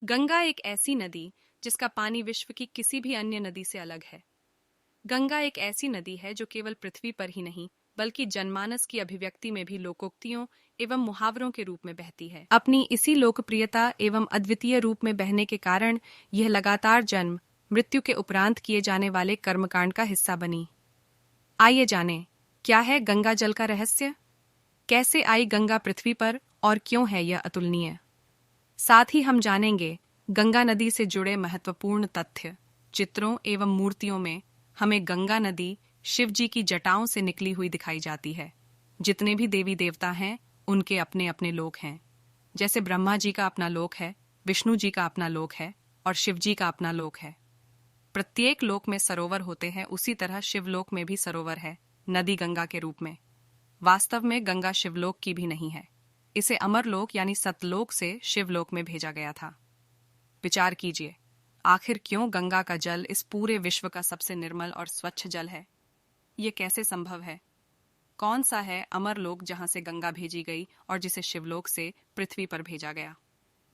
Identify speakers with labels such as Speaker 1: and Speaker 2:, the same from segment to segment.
Speaker 1: गंगा एक ऐसी नदी जिसका पानी विश्व की किसी भी अन्य नदी से अलग है। गंगा एक ऐसी नदी है जो केवल पृथ्वी पर ही नहीं बल्कि जनमानस की अभिव्यक्ति में भी लोकोक्तियों एवं मुहावरों के रूप में बहती है। अपनी इसी लोकप्रियता एवं अद्वितीय रूप में बहने के कारण यह लगातार जन्म मृत्यु के उपरांत किए जाने वाले कर्मकांड का हिस्सा बनी। आइए जानें, क्या है गंगा जल का रहस्य, कैसे आई गंगा पृथ्वी पर और क्यों है यह अतुलनीय। साथ ही हम जानेंगे गंगा नदी से जुड़े महत्वपूर्ण तथ्य। चित्रों एवं मूर्तियों में हमें गंगा नदी शिव जी की जटाओं से निकली हुई दिखाई जाती है। जितने भी देवी देवता हैं उनके अपने अपने लोक हैं। जैसे ब्रह्मा जी का अपना लोक है, विष्णु जी का अपना लोक है और शिव जी का अपना लोक है। प्रत्येक लोक में सरोवर होते हैं, उसी तरह शिवलोक में भी सरोवर है, नदी गंगा के रूप में। वास्तव में गंगा शिवलोक की भी नहीं है। इसे अमरलोक यानी सतलोक से शिवलोक में भेजा गया था। विचार कीजिए, आखिर क्यों गंगा का जल इस पूरे विश्व का सबसे निर्मल और स्वच्छ जल है? ये कैसे संभव है? कौन सा है अमरलोक जहां से गंगा भेजी गई और जिसे शिवलोक से पृथ्वी पर भेजा गया?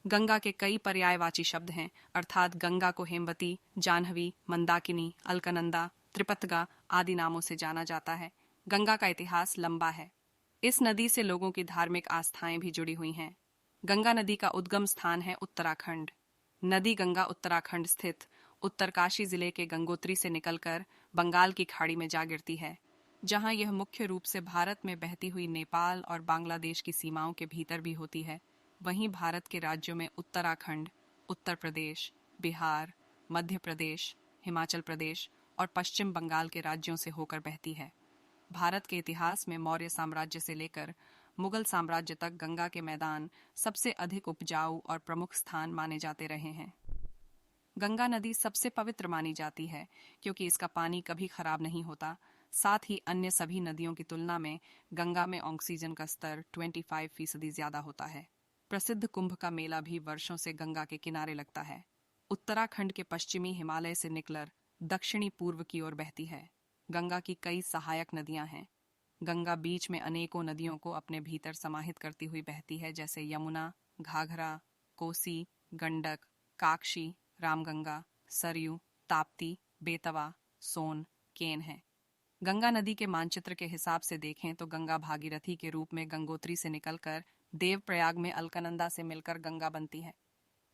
Speaker 1: गंगा के कई पर्यायवाची शब्द हैं, अर्थात गंगा को हेमवती, जाह्नवी, मंदाकिनी, अलकनंदा, त्रिपतगा आदि नामों से जाना जाता है। गंगा का इतिहास लंबा है। इस नदी से लोगों की धार्मिक आस्थाएं भी जुड़ी हुई हैं। गंगा नदी का उद्गम स्थान है उत्तराखंड। नदी गंगा उत्तराखंड स्थित उत्तरकाशी जिले के गंगोत्री से निकलकर बंगाल की खाड़ी में जा गिरती है, जहां यह मुख्य रूप से भारत में बहती हुई नेपाल और बांग्लादेश की सीमाओं के भीतर भी होती है। वहीं भारत के राज्यों में उत्तराखंड, उत्तर प्रदेश, बिहार, मध्य प्रदेश, हिमाचल प्रदेश और पश्चिम बंगाल के राज्यों से होकर बहती है। भारत के इतिहास में मौर्य साम्राज्य से लेकर मुगल साम्राज्य तक गंगा के मैदान सबसे अधिक उपजाऊ और प्रमुख स्थान माने जाते रहे हैं। गंगा नदी सबसे पवित्र मानी जाती है क्योंकि इसका पानी कभी खराब नहीं होता। साथ ही अन्य सभी नदियों की तुलना में गंगा में ऑक्सीजन का स्तर 25% ज्यादा होता है। प्रसिद्ध कुंभ का मेला भी वर्षों से गंगा के किनारे लगता है। उत्तराखंड के पश्चिमी हिमालय से निकलकर दक्षिणी पूर्व की ओर बहती है। गंगा की कई सहायक नदियां हैं। गंगा बीच में अनेकों नदियों को अपने भीतर समाहित करती हुई बहती है, जैसे यमुना, घाघरा, कोसी, गंडक, काक्षी, रामगंगा, सरयू, ताप्ती, बेतवा, सोन, केन है। गंगा नदी के मानचित्र के हिसाब से देखें तो गंगा भागीरथी के रूप में गंगोत्री से निकलकर देवप्रयाग में अलकनंदा से मिलकर गंगा बनती है।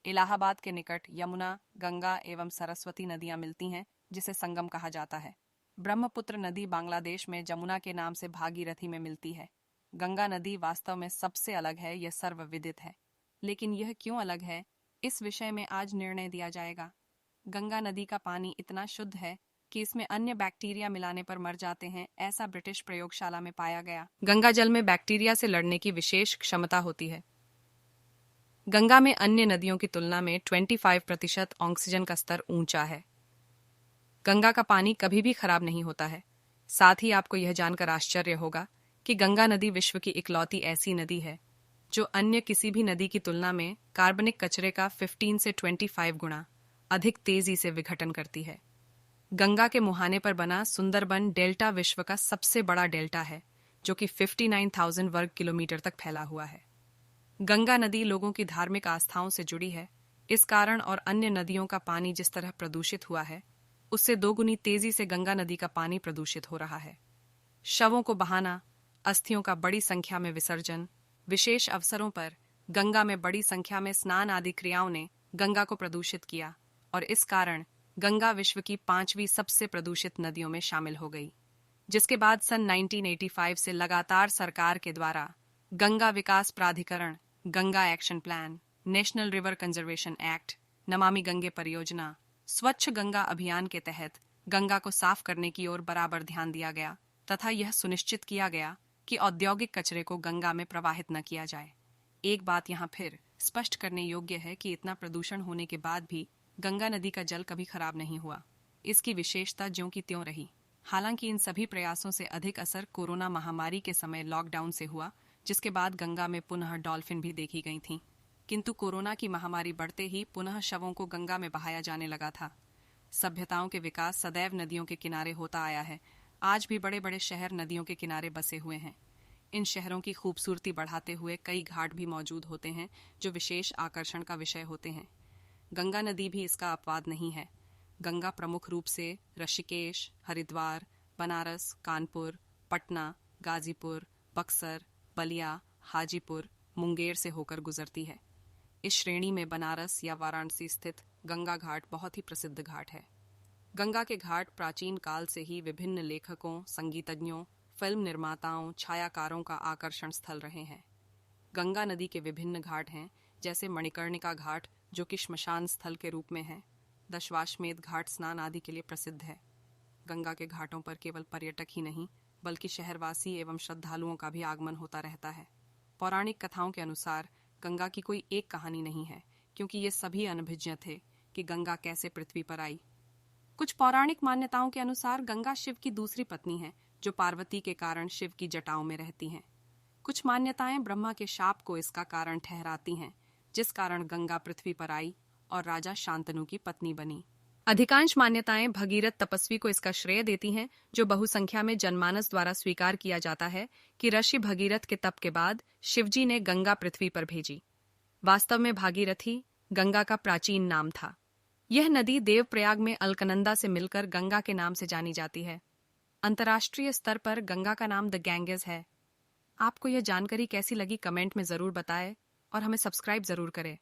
Speaker 1: इलाहाबाद के निकट यमुना, गंगा एवं सरस्वती नदियां मिलती हैं, जिसे संगम कहा जाता है। ब्रह्मपुत्र नदी बांग्लादेश में जमुना के नाम से भागीरथी में मिलती है। गंगा नदी वास्तव में सबसे अलग है, यह सर्वविदित है। लेकिन यह क्यों अलग है, इस विषय में आज निर्णय दिया जाएगा। गंगा नदी का पानी इतना शुद्ध है कि इसमें अन्य बैक्टीरिया मिलाने पर मर जाते हैं, ऐसा ब्रिटिश प्रयोगशाला में पाया गया। गंगा जल में बैक्टीरिया से लड़ने की विशेष क्षमता होती है। गंगा में अन्य नदियों की तुलना में 25% ऑक्सीजन का स्तर ऊंचा है। गंगा का पानी कभी भी खराब नहीं होता है। साथ ही आपको यह जानकर आश्चर्य होगा कि गंगा नदी विश्व की इकलौती ऐसी नदी है जो अन्य किसी भी नदी की तुलना में कार्बनिक कचरे का 15 से 25 गुना अधिक तेजी से विघटन करती है। गंगा के मुहाने पर बना सुंदरबन डेल्टा विश्व का सबसे बड़ा डेल्टा है, जो कि 59,000 वर्ग किलोमीटर तक फैला हुआ है। गंगा नदी लोगों की धार्मिक आस्थाओं से जुड़ी है। इस कारण और अन्य नदियों का पानी जिस तरह प्रदूषित हुआ है, उससे दोगुनी तेजी से गंगा नदी का पानी प्रदूषित हो रहा है। शवों को बहाना, अस्थियों का बड़ी संख्या में विसर्जन, विशेष अवसरों पर गंगा में बड़ी संख्या में स्नान आदि क्रियाओं ने गंगा को प्रदूषित किया और इस कारण गंगा विश्व की 5वीं सबसे प्रदूषित नदियों में शामिल हो गई। जिसके बाद सन 1985 से लगातार सरकार के द्वारा गंगा विकास प्राधिकरण, Ganga action plan, national river conservation act, Namami Gange परियोजना, स्वच्छ गंगा अभियान के तहत गंगा को साफ करने की ओर बराबर ध्यान दिया गया तथा यह सुनिश्चित किया गया कि औद्योगिक कचरे को गंगा में प्रवाहित न किया जाए। एक बात यहाँ फिर स्पष्ट करने योग्य है कि इतना प्रदूषण होने के बाद भी गंगा नदी का जल कभी खराब नहीं हुआ। इसकी विशेषता ज्यों की त्यों रही। हालांकि इन सभी प्रयासों से अधिक असर कोरोना महामारी के समय लॉकडाउन से हुआ, जिसके बाद गंगा में पुनः डॉल्फिन भी देखी गई थीं। किंतु कोरोना की महामारी बढ़ते ही पुनः शवों को गंगा में बहाया जाने लगा था। सभ्यताओं के विकास सदैव नदियों के किनारे होता आया है। आज भी बड़े बड़े शहर नदियों के किनारे बसे हुए हैं। इन शहरों की खूबसूरती बढ़ाते हुए कई घाट भी मौजूद होते हैं जो विशेष आकर्षण का विषय होते हैं। गंगा नदी भी इसका अपवाद नहीं है। गंगा प्रमुख रूप से ऋषिकेश, हरिद्वार, बनारस, कानपुर, पटना, गाजीपुर, बक्सर, बलिया, हाजीपुर, मुंगेर से होकर गुजरती है। इस श्रेणी में बनारस या वाराणसी स्थित गंगा घाट बहुत ही प्रसिद्ध घाट है। गंगा के घाट प्राचीन काल से ही विभिन्न लेखकों, संगीतज्ञों, फिल्म निर्माताओं, छायाकारों का आकर्षण स्थल रहे हैं। गंगा नदी के विभिन्न घाट हैं, जैसे मणिकर्णिका घाट जो कि श्मशान स्थल के रूप में है। दशाश्वमेध घाट स्नान आदि के लिए प्रसिद्ध है। गंगा के घाटों पर केवल पर्यटक ही नहीं बल्कि शहरवासी एवं श्रद्धालुओं का भी आगमन होता रहता है। पौराणिक कथाओं के अनुसार गंगा की कोई एक कहानी नहीं है, क्योंकि ये सभी अनभिज्ञ थे कि गंगा कैसे पृथ्वी पर आई। कुछ पौराणिक मान्यताओं के अनुसार गंगा शिव की दूसरी पत्नी है, जो पार्वती के कारण शिव की जटाओं में रहती हैं। कुछ मान्यताएं ब्रह्मा के शाप को इसका कारण ठहराती हैं, जिस कारण गंगा पृथ्वी पर आई और राजा शांतनु की पत्नी बनी। अधिकांश मान्यताएं भगीरथ तपस्वी को इसका श्रेय देती हैं, जो बहुसंख्या में जनमानस द्वारा स्वीकार किया जाता है कि ऋषि भगीरथ के तप के बाद शिवजी ने गंगा पृथ्वी पर भेजी। वास्तव में भागीरथी गंगा का प्राचीन नाम था। यह नदी देवप्रयाग में अलकनंदा से मिलकर गंगा के नाम से जानी जाती है। अंतर्राष्ट्रीय स्तर पर गंगा का नाम द गैंगेज है। आपको यह जानकारी कैसी लगी कमेंट में जरूर बताएं और हमें सब्सक्राइब जरूर करें।